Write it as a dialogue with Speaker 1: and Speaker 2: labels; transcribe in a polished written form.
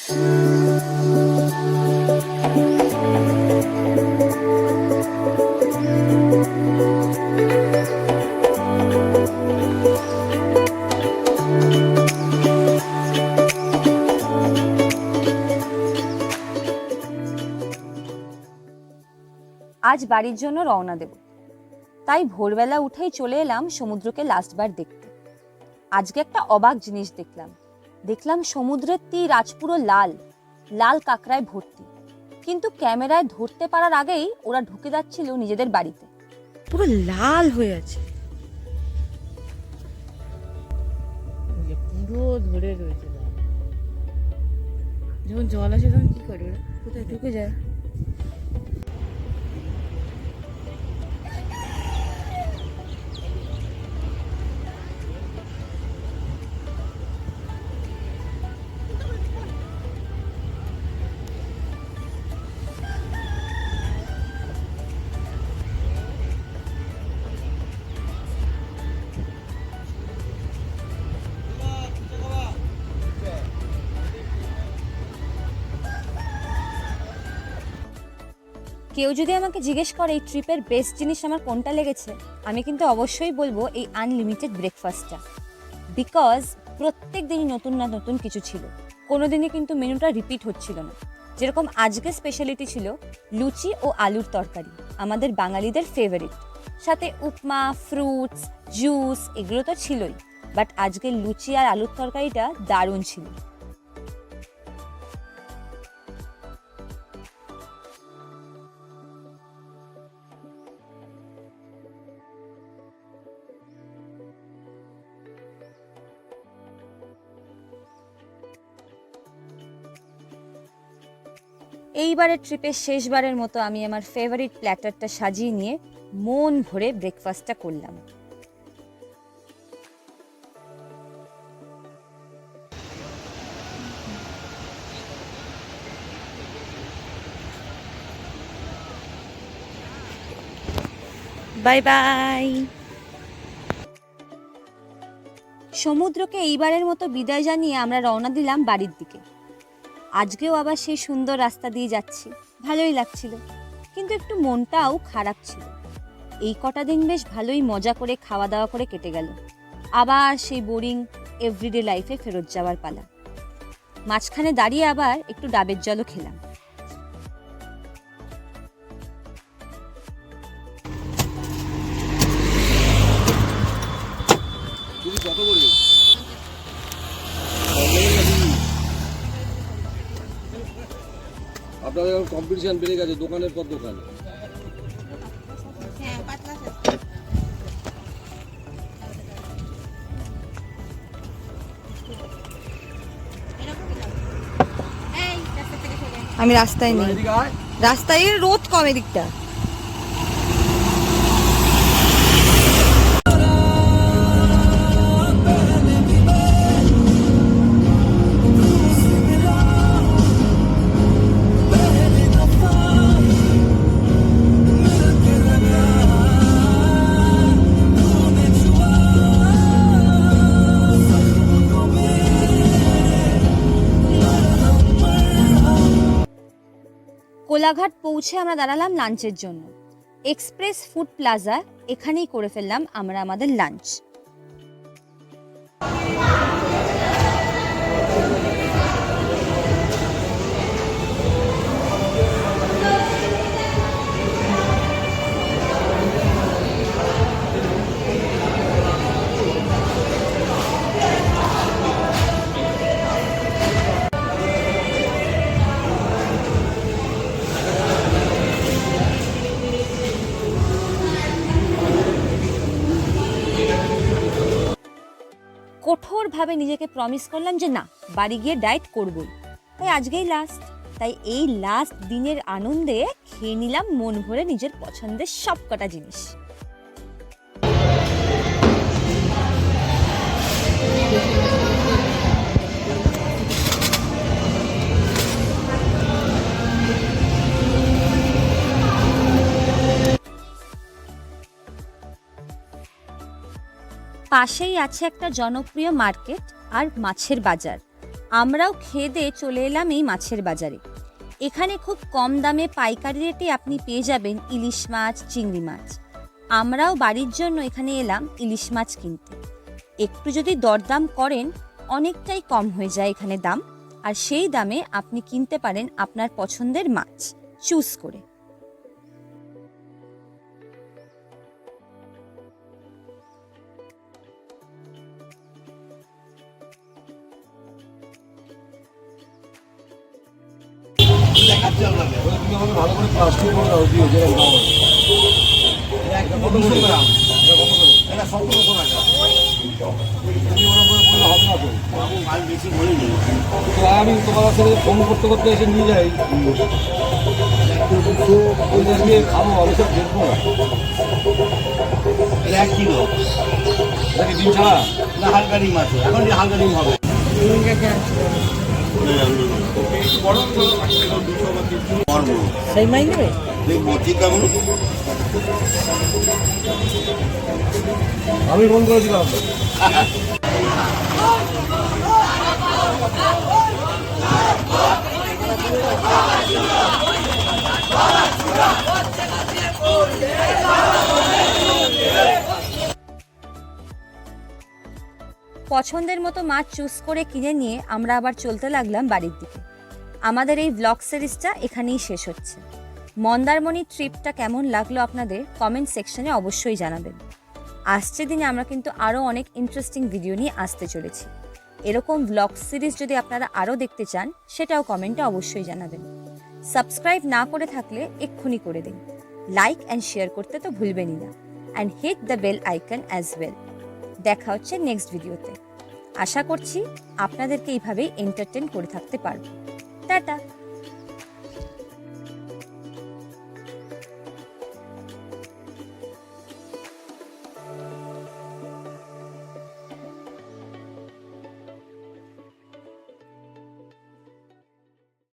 Speaker 1: আজ বাড়ির জন্য রওনা দেব, তাই ভোরবেলা উঠেই চলে এলাম সমুদ্রকে লাস্টবার দেখতে। আজকে একটা অবাক জিনিস দেখলাম সমুদ্রের তীর আজ পুরো লাল লাল কাঁকড়ায় ভর্তি, কিন্তু ক্যামেরায় ধরতে পারার আগেই ওরা ঢুকে যাচ্ছিল নিজেদের বাড়িতে।
Speaker 2: পুরো লাল হয়ে আছে, পুরো ধরে রয়েছে। যখন জল আসে তখন কি করে ওরা? কোথায় ঢুকে যায়?
Speaker 1: কেউ যদি আমাকে জিজ্ঞেস করে এই ট্রিপের বেস্ট জিনিস আমার কোনটা লেগেছে, আমি কিন্তু অবশ্যই বলবো এই আনলিমিটেড ব্রেকফাস্টটা। বিকজ প্রত্যেক দিনই নতুন না নতুন কিছু ছিল, কোনোদিনই কিন্তু মেনুটা রিপিট হচ্ছিল না। যেরকম আজকে স্পেশালিটি ছিল লুচি ও আলুর তরকারি, আমাদের বাঙালিদের ফেভারিট। সাথে উপমা, ফ্রুটস, জুস এগুলো তো ছিলই, বাট আজকের লুচি আর আলুর তরকারিটা দারুণ ছিল। এইবারের ট্রিপের শেষবারের মতো আমি আমার ফেভারিট প্ল্যাটারটা সাজিয়ে নিয়ে মন ভরে ব্রেকফাস্টটা করলাম।
Speaker 2: Bye bye.
Speaker 1: সমুদ্রকে এইবারের মতো বিদায় জানিয়ে আমরা রওনা দিলাম বাড়ির দিকে। আজকেও আবার সেই সুন্দর রাস্তা দিয়ে যাচ্ছি, ভালোই লাগছিল, কিন্তু একটু মনটাও খারাপ ছিল। এই কটা দিন বেশ ভালোই মজা করে খাওয়া দাওয়া করে কেটে গেল, আবার সেই বোরিং এভরিডে লাইফে ফেরত যাওয়ার পালা। মাঝখানে দাঁড়িয়ে আবার একটু ডাবের জলও খেলাম।
Speaker 3: আপনাদের এখন কম্পিটিশন বেড়ে গেছে দোকানের পর দোকান।
Speaker 2: আমি রাস্তায় নেই, রাস্তায় রোদ কম এদিকটা।
Speaker 1: কোলাঘাট পৌঁছে আমরা দাঁড়ালাম লাঞ্চের জন্য। এক্সপ্রেস ফুড প্লাজা, এখানেই করে ফেললাম আমরা আমাদের লাঞ্চ। কঠোরভাবে নিজেকে প্রমিস করলাম যে না, বাড়ি গিয়ে ডায়েট করবই। তাই আজকেই লাস্ট, তাই এই লাস্ট দিনের আনন্দে খেয়ে নিলাম মন ভরে নিজের পছন্দের সব কটা জিনিস। পাশেই আছে একটা জনপ্রিয় মার্কেট আর মাছের বাজার, আমরাও খেয়ে দিয়ে চলে এলাম এই মাছের বাজারে। এখানে খুব কম দামে পাইকারি রেটে আপনি পেয়ে যাবেন ইলিশ মাছ, চিংড়ি মাছ। আমরাও বাড়ির জন্য এখানে এলাম ইলিশ মাছ কিনতে। একটু যদি দরদাম করেন অনেকটাই কম হয়ে যায় এখানে দাম, আর সেই দামে আপনি কিনতে পারেন আপনার পছন্দের মাছ চুজ করে।
Speaker 3: তুমি আমাকে ভালো করে প্লাস্টিক করে দাও দিয়ে যেরকম দাম আছে। এটা কত করে গ্রাম? এটা কত করে? এটা 1700 টাকা। তুমি ওরকম করে বললে হবে না তো।
Speaker 4: আমি মাল বেশি বলিনি।
Speaker 3: তো আমি তোমার কাছে ফোন করতে করতে এসে নিয়ে যাই। ওই দিয়ে খাবো, আমি সব দেখবো না।
Speaker 4: এটা 1 কিলো।
Speaker 3: এটা কি ডিম ছাড়া?
Speaker 4: না হালকা ডিম আছে, এখন হালকা ডিম হবে।
Speaker 2: সেই মাই নেবে?
Speaker 4: দেখবো ঠিক কেমন।
Speaker 3: আমি ফোন করেছিলাম।
Speaker 1: পছন্দের মতো মাছ চুজ করে কিনে নিয়ে আমরা আবার চলতে লাগলাম বাড়ির দিকে। আমাদের এই ব্লগ সিরিজটা এখানেই শেষ হচ্ছে। মন্দারমণি ট্রিপটা কেমন লাগলো আপনাদের কমেন্ট সেকশনে অবশ্যই জানাবেন। আসছে দিনে আমরা কিন্তু আরও অনেক ইন্টারেস্টিং ভিডিও নিয়ে আসতে চলেছি। এরকম ব্লগ সিরিজ যদি আপনারা আরও দেখতে চান সেটাও কমেন্টে অবশ্যই জানাবেন। সাবস্ক্রাইব না করে থাকলে এক্ষুনি করে দিন। লাইক অ্যান্ড শেয়ার করতে তো ভুলবেনই না। And hit the bell icon as well. দেখা হচ্ছে নেক্সট ভিডিওতে। আশা করছি আপনাদেরকে এইভাবেই এন্টারটেন করে থাকতে পারবো। টাটা।